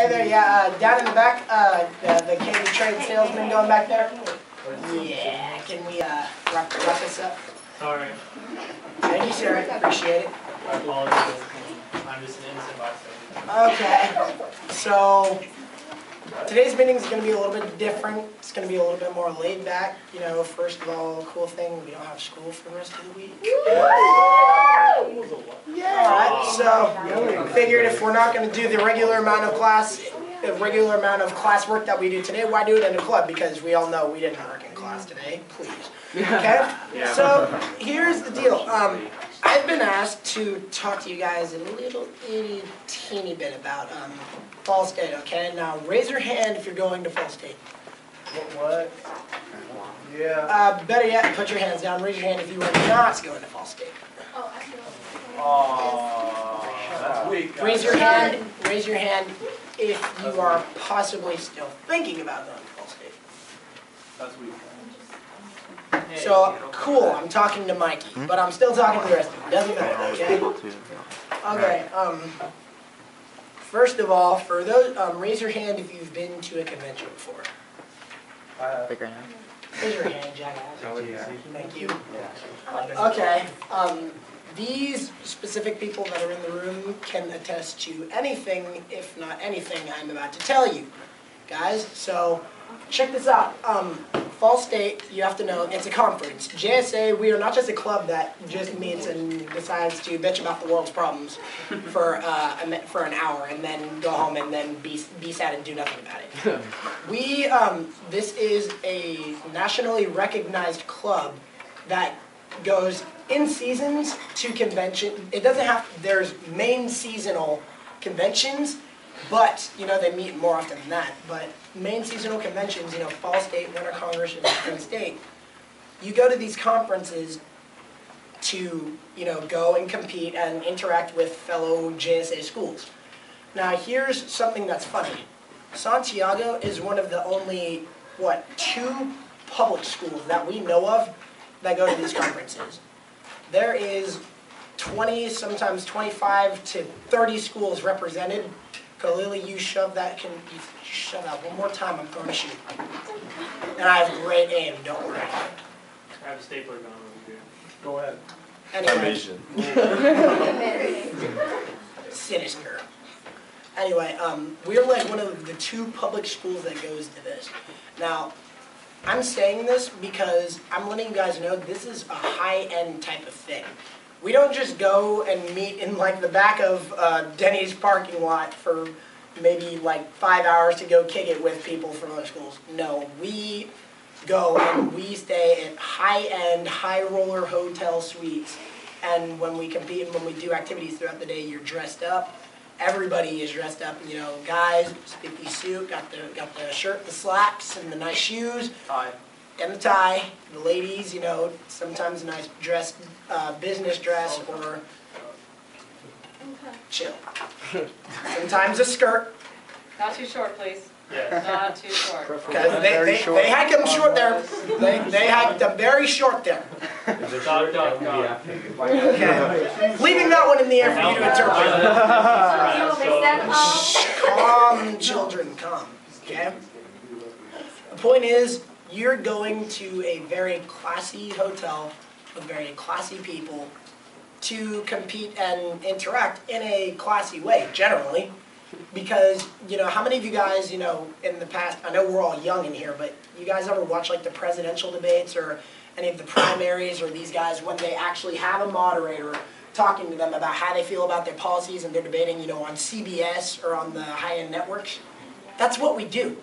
Hey there, yeah, down in the back, the candy trade salesman going back there. Yeah, can we wrap this up? Sorry. Thank you, sir. Appreciate it. I apologize. I'm just an innocent bystander. Okay, so today's meeting is going to be a little bit different. It's going to be a little bit more laid back. You know, first of all, cool thing, we don't have school for the rest of the week. Alright, so figured if we're not going to do the regular amount of classwork that we do today, why do it in a club? Because we all know we didn't work in class today, please. Okay? So here's the deal. I've been asked to talk to you guys a little itty teeny bit about Fall State, okay? Now raise your hand if you're going to Fall State. What? Yeah. Better yet, put your hands down. Raise your hand if you are not going to Fall State. Oh, that's weak. Raise your hand if you are possibly still thinking about going to Fall State. That's weak. So, cool, I'm talking to Mikey, but I'm still talking to the rest of you. Doesn't matter, okay? Okay, first of all, for those, raise your hand if you've been to a convention before. Raise your hand, jackass. Oh, yeah. Thank you. Okay, these specific people that are in the room can attest to anything, if not anything, I'm about to tell you. Guys, so check this out. Fall State, you have to know, it's a conference. JSA, we are not just a club that just meets and decides to bitch about the world's problems for an hour and then go home and then be sad and do nothing about it. This is a nationally recognized club that goes in seasons to convention. It doesn't have, there's main seasonal conventions, but, you know, they meet more often than that. But main seasonal conventions, you know, Fall State, Winter Congress, and Spring State, you go to these conferences to, you know, go and compete and interact with fellow JSA schools. Now, here's something that's funny. Santiago is one of the only, what, 2 public schools that we know of that go to these conferences. There is 20, sometimes 25 to 30 schools represented. Kalili, you shove that, can you shove that one more time, I'm throwing a shoot. And I have great aim, don't worry. I have a stapler gun over here. Go ahead. Anyway. Sinister. Anyway, we're like one of the 2 public schools that goes to this. Now, I'm saying this because I'm letting you guys know this is a high-end type of thing. We don't just go and meet in like the back of Denny's parking lot for maybe like 5 hours to go kick it with people from other schools. No, we go and we stay at high-end, high-roller hotel suites. And when we compete and when we do activities throughout the day, you're dressed up. Everybody is dressed up. You know, guys, spiffy suit, got the shirt, the slacks, and the nice shoes. Tie. And the tie. The ladies, you know, sometimes a nice dress, business dress, or chill. Sometimes a skirt. Not too short, please. Yes. Not too short. Because they hike them short there. They hike them very short there. Okay. Leaving that one in the air for you to interpret. Calm, children, calm. Okay? The point is, you're going to a very classy hotel with very classy people to compete and interact in a classy way, generally. Because, you know, how many of you guys, you know, in the past, I know we're all young in here, but you guys ever watch like the presidential debates or any of the primaries or these guys when they actually have a moderator talking to them about how they feel about their policies and they're debating, you know, on CBS or on the high-end networks? That's what we do.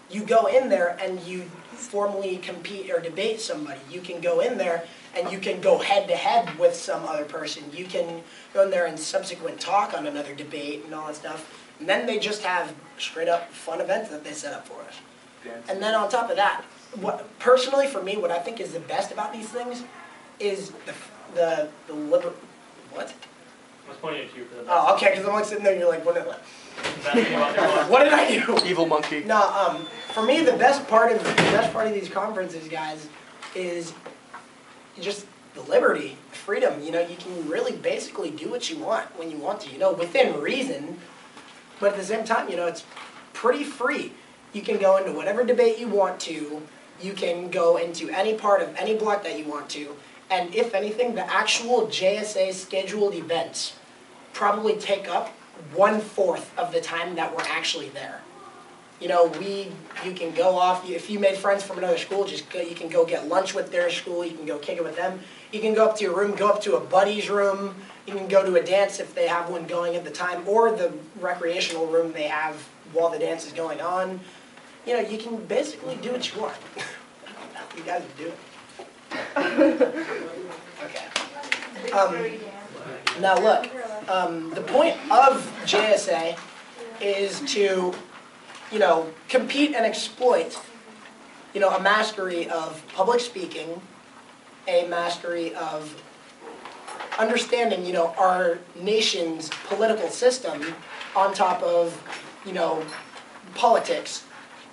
You go in there and you formally compete or debate somebody. You can go in there and you can go head-to-head with some other person. You can go in there and subsequent talk on another debate and all that stuff. And then they just have straight-up fun events that they set up for us. And then on top of that, personally for me, what I think is the best about these things is the what? I was pointing at you for the best. Oh, okay, because I'm like sitting there and you're like, what did I do? Evil monkey. No, for me, the best part of these conferences, guys, is just the liberty, freedom. You know, you can really basically do what you want when you want to. You know, within reason. but at the same time, it's pretty free. You can go into whatever debate you want to. You can go into any part of any block that you want to. And if anything, the actual JSA scheduled events probably take up 1/4 of the time that we're actually there. You can go off, if you made friends from another school, you can go get lunch with their school, you can go kick it with them. You can go up to your room, go up to a buddy's room, you can go to a dance if they have one going at the time, or the recreational room they have while the dance is going on. You can basically do what you want. You guys would do it. Okay. Now look, the point of JSA is to, compete and exploit, a mastery of public speaking, a mastery of understanding, our nation's political system on top of, politics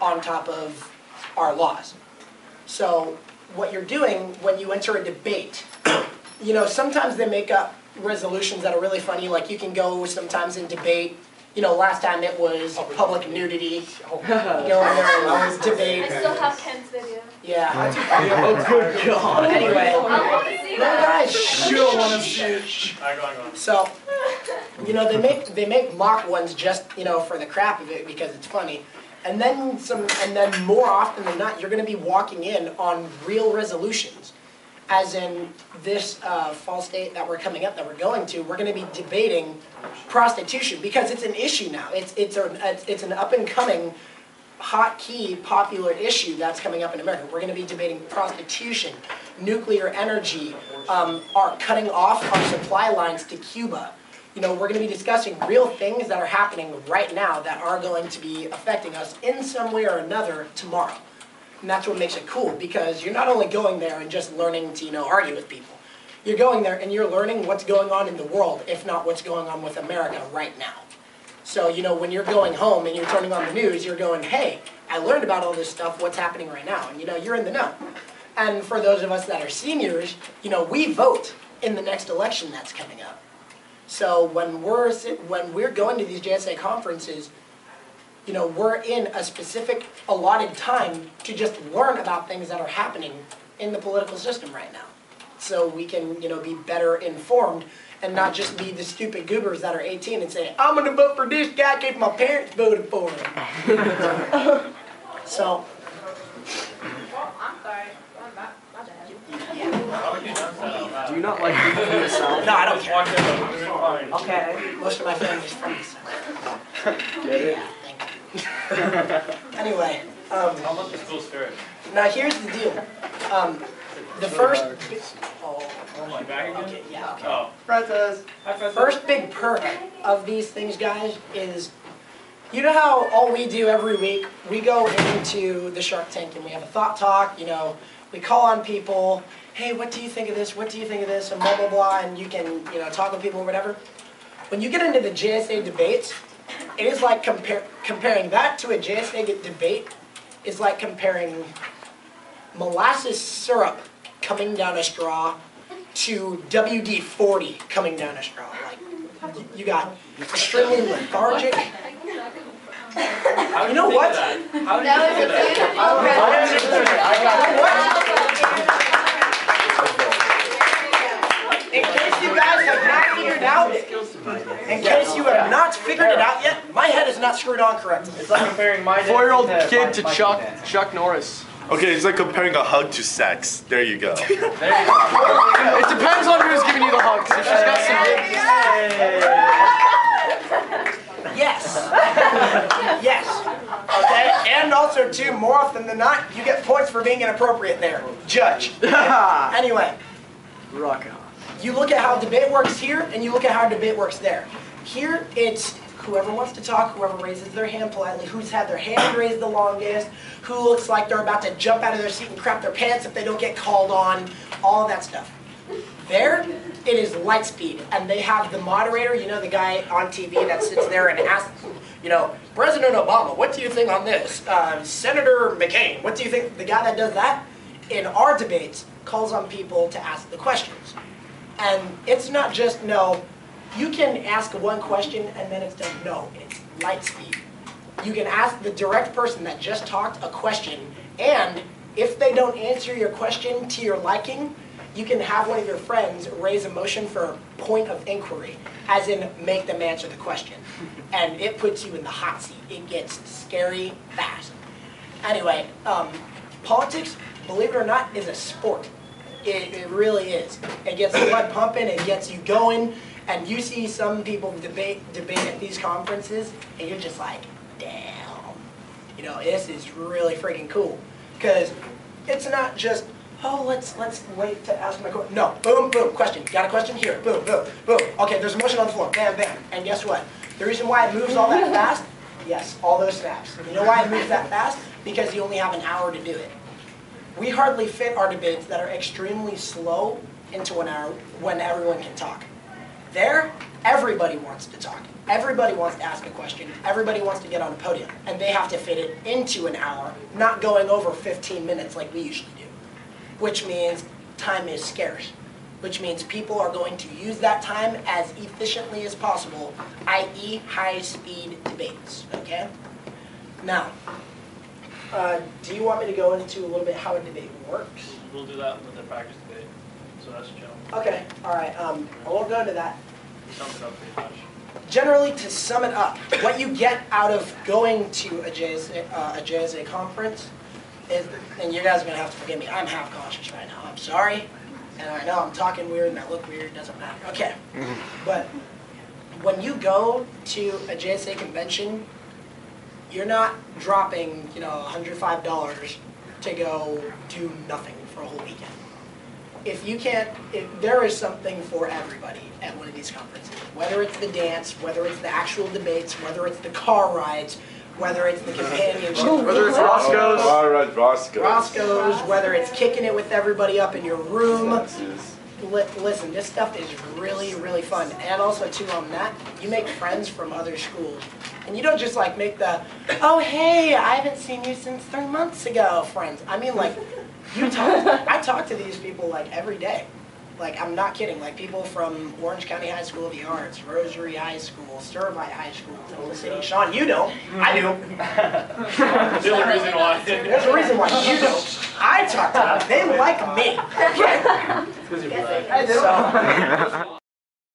on top of our laws. So what you're doing when you enter a debate, sometimes they make up resolutions that are really funny, like you can go sometimes in debate, last time it was public nudity, you go in there and debate. I still have Ken's video. Yeah. Oh, good God. Anyway, I want to see no that. guys, You don't want to see it. Go on. So, they make mock ones just, for the crap of it because it's funny. And then more often than not, you're going to be walking in on real resolutions. As in this Fall State that we're coming up, that we're going to, we're going to be debating prostitution because it's an issue now. It's an up and coming, hot key, popular issue that's coming up in America. We're going to be debating prostitution, nuclear energy, our cutting off our supply lines to Cuba. We're going to be discussing real things that are happening right now that are going to be affecting us in some way or another tomorrow. And that's what makes it cool, because you're not only going there and just learning to, argue with people. You're going there and you're learning what's going on in the world, if not what's going on with America right now. So, when you're going home and you're turning on the news, you're going, hey, I learned about all this stuff, what's happening right now? And, you're in the know. And for those of us that are seniors, we vote in the next election that's coming up. So when we're going to these JSA conferences, we're in a specific allotted time to just learn about things that are happening in the political system right now. So we can, be better informed and not just be the stupid goobers that are 18 and say, I'm going to vote for this guy because my parents voted for him. So. I'm sorry. My bad. Do you not like being from the South? No, I don't care. Okay. Most of my family's from the South. Get it? Yeah, thank you. Anyway. How about the school spirit? Now here's the deal. The first. Oh my, back again? Okay, yeah. Okay. Oh. Francis. First big perk of these things, guys, is how all we do every week, we go into the Shark Tank and we have a thought talk, we call on people, hey, what do you think of this, what do you think of this, and blah, blah, blah, and you can, talk with people or whatever. When you get into the JSA debates, it is like comparing that to a JSA debate is like comparing molasses syrup coming down a straw to WD-40 coming down a straw. Like, you got extremely lethargic. You know what? How did you think of that? In case you guys have not figured out, in case you have not figured it out yet, my head is not screwed on correctly. It's like comparing my 4-year-old kid to Chuck Norris. Okay, it's like comparing a hug to sex. There you go. It depends on who's giving you the hugs. If she's got some Yes. Yes. Okay? And also, too, more often than not, you get points for being inappropriate there. Judge. Anyway. Rock on. You look at how debate works here, and you look at how debate works there. Here, it's whoever wants to talk, whoever raises their hand politely, who's had their hand raised the longest, who looks like they're about to jump out of their seat and crap their pants if they don't get called on, all of that stuff. There, it is light speed, and they have the moderator, the guy on TV that sits there and asks, President Obama, what do you think on this? Senator McCain, what do you think? The guy that does that, in our debates, calls on people to ask the questions. And it's not just, no, you can ask one question and then it's done. No, it's light speed. You can ask the direct person that just talked a question, and if they don't answer your question to your liking, you can have one of your friends raise a motion for a point of inquiry, as in make them answer the question. And it puts you in the hot seat. It gets scary fast. Anyway, politics, believe it or not, is a sport. It really is. It gets the blood pumping, it gets you going, and you see some people debate at these conferences, and you're just like, damn. You know, this is really freaking cool. Because it's not just, oh, let's wait to ask my question. No, boom, boom, question. Got a question? Here, boom, boom, boom. Okay, there's a motion on the floor, bam, bam. And guess what? The reason why it moves all that fast, yes, all those snaps. You know why it moves that fast? Because you only have an hour to do it. We hardly fit our debates that are extremely slow into an hour when everyone can talk. There, everybody wants to talk. Everybody wants to ask a question. Everybody wants to get on a podium. And they have to fit it into an hour, not going over 15 minutes like we usually do. Which means time is scarce. Which means people are going to use that time as efficiently as possible, i.e. high-speed debates, okay? Now, do you want me to go into a little bit how a debate works? We'll do that with the practice debate, so that's chill. Okay, all right, I won't go into that. Sum it up pretty much. Generally, to sum it up, what you get out of going to a JSA conference is, and you guys are going to have to forgive me, I'm half conscious right now, I'm sorry. And I know I'm talking weird and I look weird, doesn't matter. Okay, but when you go to a JSA convention, you're not dropping, $105 to go do nothing for a whole weekend. If there is something for everybody at one of these conferences, whether it's the dance, whether it's the actual debates, whether it's the car rides, whether it's the companionship, Whether it's Roscoe's. All right, Roscoe's, whether it's kicking it with everybody up in your room. Listen, this stuff is really, really fun. And also, too, on that, you make friends from other schools. And you don't just, make the, oh, hey, I haven't seen you since 3 months ago, friends. I mean, I talk to these people, every day. I'm not kidding. People from Orange County High School of the Arts, Rosary High School, Servite High School, Oklahoma City. Sean, you don't. I do. There's a reason why. There's a reason why you don't. I talk to them. They like me. Okay? It's because you're black. So,